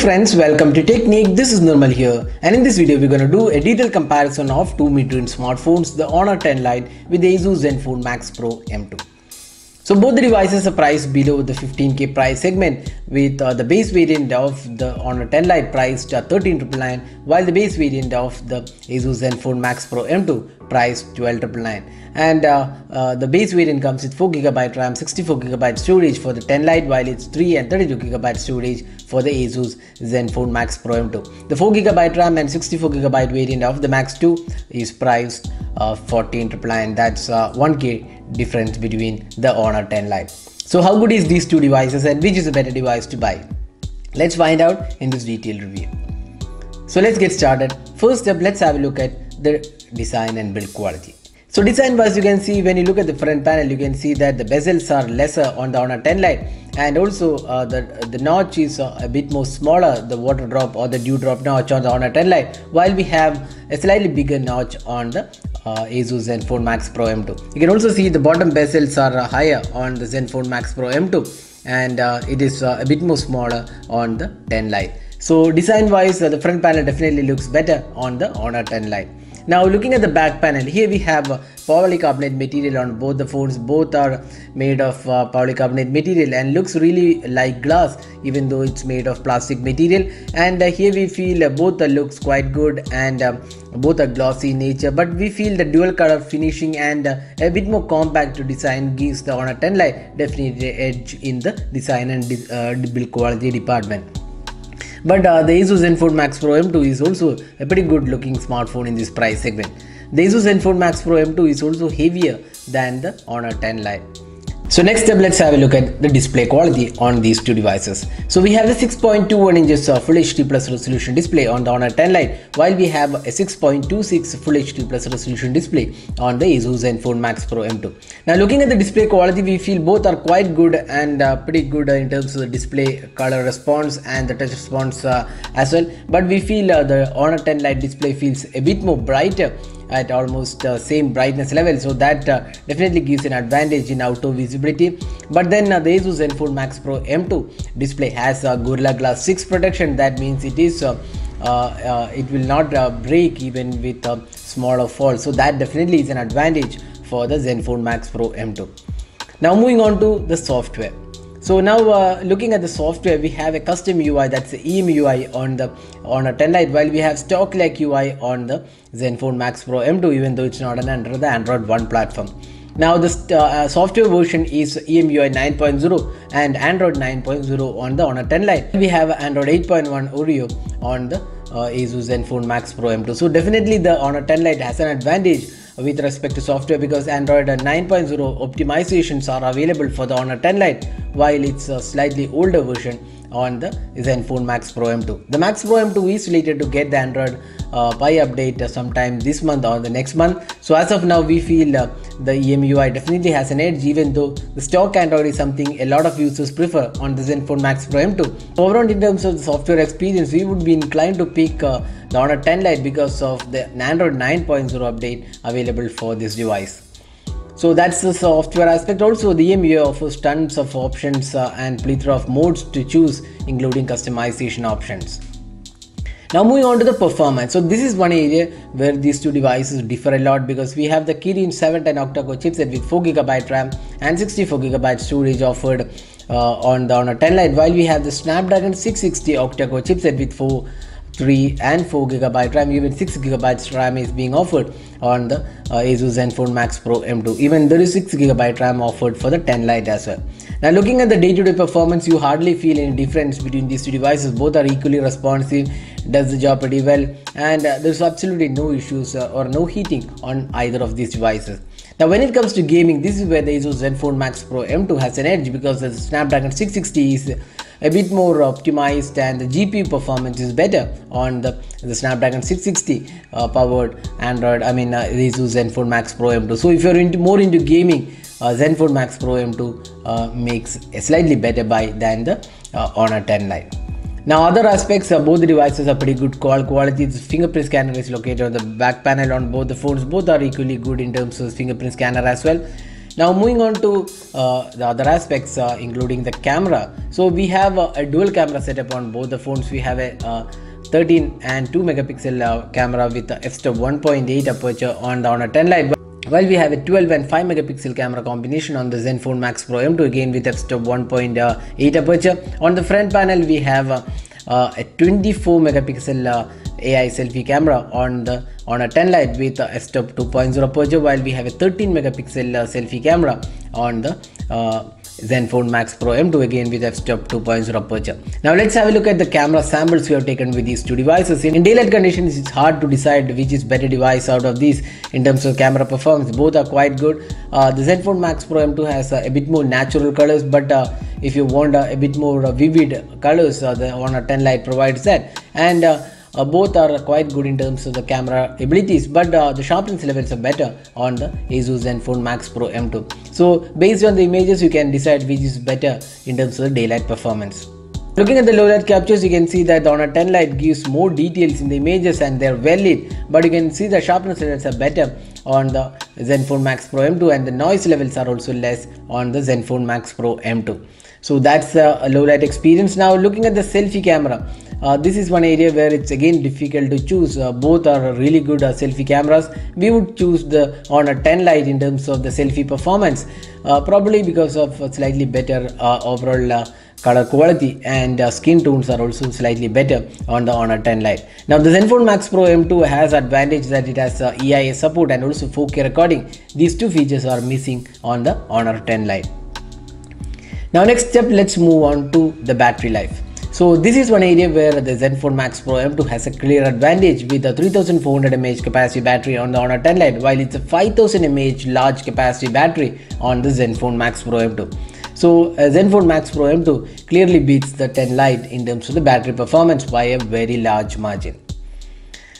friends, welcome to Technique. This is Normal here, and in this video we're going to do a detailed comparison of two mid-range smartphones, the Honor 10 Lite with the ASUS Zenfone Max Pro M2. So both the devices are priced below the 15K price segment, with the base variant of the Honor 10 Lite priced at 13,999, while the base variant of the ASUS Zenfone Max Pro M2 priced 12,999. And the base variant comes with 4GB RAM, 64GB storage for the 10 Lite, while it's 3 and 32GB storage for the ASUS Zenfone Max Pro M2. The 4GB RAM and 64GB variant of the Max 2 is priced 14,999. That's 1K difference between the Honor 10 Lite. So how good is these two devices and which is a better device to buy? Let's find out in this detailed review. So let's get started. First up, let's have a look at the design and build quality. So design wise, you can see when you look at the front panel, you can see that the bezels are lesser on the Honor 10 Lite, and also the notch is a bit more smaller, the water drop or the dew drop notch on the Honor 10 Lite, while we have a slightly bigger notch on the ASUS Zenfone Max Pro M2. You can also see the bottom bezels are higher on the Zenfone Max Pro M2, and it is a bit more smaller on the 10 Lite. So design wise, the front panel definitely looks better on the Honor 10 Lite. Now looking at the back panel, here we have polycarbonate material on both the phones. Both are made of polycarbonate material and looks really like glass, even though it's made of plastic material. And here we feel both looks quite good, and both are glossy in nature, but we feel the dual color finishing and a bit more compact design gives the Honor 10 Lite definitely edge in the design and build quality department. But the ASUS Zenfone Max Pro M2 is also a pretty good looking smartphone in this price segment. The ASUS Zenfone Max Pro M2 is also heavier than the Honor 10 Lite. So next up, let's have a look at the display quality on these two devices. So we have the 6.21 inches Full HD Plus resolution display on the Honor 10 Lite, while we have a 6.26 Full HD Plus resolution display on the ASUS Zenfone Max Pro M2. Now looking at the display quality, we feel both are quite good and pretty good in terms of the display color response and the touch response as well. But we feel the Honor 10 Lite display feels a bit more brighter at almost same brightness level, so that definitely gives an advantage in outdoor visibility. But then the ASUS Zenfone Max Pro M2 display has Gorilla Glass 6 protection. That means it is it will not break even with a smaller fall, so that definitely is an advantage for the Zenfone Max Pro M2. Now moving on to the software. So now looking at the software, we have a custom UI, that's the EMUI on the Honor 10 Lite, while we have stock-like UI on the Zenfone Max Pro M2, even though it's not under the Android One platform. Now the software version is EMUI 9.0 and Android 9.0 on the Honor 10 Lite. We have Android 8.1 Oreo on the ASUS Zenfone Max Pro M2. So definitely the Honor 10 Lite has an advantage with respect to software, because Android 9.0 optimizations are available for the Honor 10 Lite, while it's a slightly older version on the Zenfone Max Pro M2. The Max Pro M2 is slated to get the Android Pie update sometime this month or the next month. So as of now, we feel the EMUI definitely has an edge, even though the stock Android is something a lot of users prefer on the Zenfone Max Pro M2. Overall, in terms of the software experience, we would be inclined to pick the Honor 10 Lite because of the Android 9.0 update available for this device. So that's the software aspect. Also, the EMUI offers tons of options and plethora of modes to choose, including customization options. Now moving on to the performance. So this is one area where these two devices differ a lot, because we have the Kirin 710 octa-core chipset with 4GB RAM and 64GB storage offered on the Honor 10 Lite, while we have the Snapdragon 660 octa-core chipset with 3 and 4GB RAM. Even 6GB RAM is being offered on the ASUS Zenfone Max Pro M2. Even there is 6GB RAM offered for the 10 Lite as well. Now looking at the day-to-day performance, you hardly feel any difference between these two devices. Both are equally responsive, does the job pretty well, and there's absolutely no issues or no heating on either of these devices. Now when it comes to gaming, this is where the ASUS Zenfone Max Pro M2 has an edge, because the Snapdragon 660 is a bit more optimized and the GPU performance is better on the Snapdragon 660 powered Android, the ASUS Zenfone Max Pro M2. So if you're more into gaming, Zenfone Max Pro M2 makes a slightly better buy than the Honor 10 Lite. Now other aspects, both the devices are pretty good quality. The fingerprint scanner is located on the back panel on both the phones. Both are equally good in terms of fingerprint scanner as well. Now moving on to the other aspects, including the camera. So we have a dual camera setup on both the phones. We have a 13 and 2 megapixel camera with a f-stop 1.8 aperture on the Honor 10 Lite, while we have a 12 and 5 megapixel camera combination on the Zenfone Max Pro M2, again with f-stop 1.8 aperture. On the front panel we have a 24 megapixel AI selfie camera on the Honor 10 Lite with f-stop 2.0 aperture, while we have a 13 megapixel selfie camera on the Zenfone Max Pro M2, again with f-stop 2.0 aperture. Now let's have a look at the camera samples we have taken with these two devices. In daylight conditions, it's hard to decide which is better device out of these in terms of camera performance. Both are quite good. The Zenfone Max Pro M2 has a bit more natural colors, but if you want a bit more vivid colors, the Honor 10 Lite provides that. And both are quite good in terms of the camera abilities, but the sharpness levels are better on the ASUS Zenfone Max Pro M2. So based on the images, you can decide which is better in terms of the daylight performance. Looking at the low light captures, you can see that the Honor 10 Lite gives more details in the images and they're well lit, but you can see the sharpness levels are better on the Zenfone Max Pro M2, and the noise levels are also less on the Zenfone Max Pro M2. So that's a low light experience. Now looking at the selfie camera, this is one area where it's again difficult to choose. Both are really good selfie cameras. We would choose the Honor 10 Lite in terms of the selfie performance, probably because of slightly better overall color quality, and skin tones are also slightly better on the Honor 10 Lite. Now the Zenfone Max Pro M2 has advantage that it has EIS support and also 4K recording. These two features are missing on the Honor 10 Lite. Now next step, let's move on to the battery life. So this is one area where the Zenfone Max Pro M2 has a clear advantage with a 3400 mAh capacity battery on the Honor 10 Lite, while it's a 5000 mAh large capacity battery on the Zenfone Max Pro M2. So Zenfone Max Pro M2 clearly beats the 10 Lite in terms of the battery performance by a very large margin.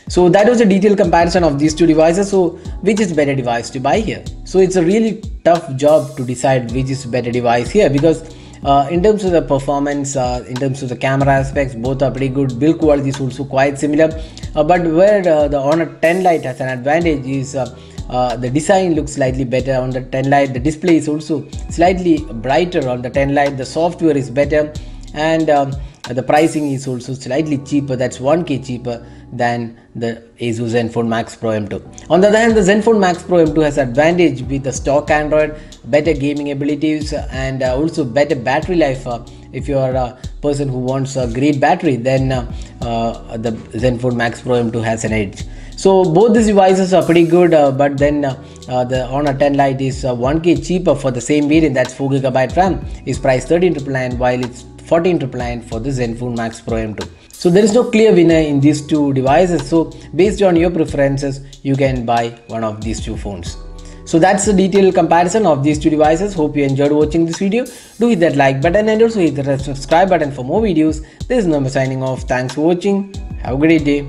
So that was a detailed comparison of these two devices. So which is better device to buy here? So it's a really tough job to decide which is better device here, because in terms of the performance, in terms of the camera aspects, both are pretty good. Build quality is also quite similar, but where the Honor 10 Lite has an advantage is the design looks slightly better on the 10 Lite. The display is also slightly brighter on the 10 Lite. The software is better, and the pricing is also slightly cheaper. That's 1K cheaper than the ASUS Zenfone Max Pro M2. On the other hand, the Zenfone Max Pro M2 has advantage with the stock Android, better gaming abilities, and also better battery life. If you are a person who wants a great battery, then the Zenfone Max Pro M2 has an edge. So both these devices are pretty good, but then the Honor 10 Lite is 1K cheaper for the same variant. That's 4GB RAM, is priced 13,999, while it's 14,999 for the Zenfone Max Pro M2. So there is no clear winner in these two devices. So based on your preferences, you can buy one of these two phones. So that's the detailed comparison of these two devices. Hope you enjoyed watching this video. Do hit that like button and also hit the subscribe button for more videos. This is Number signing off. Thanks for watching. Have a great day.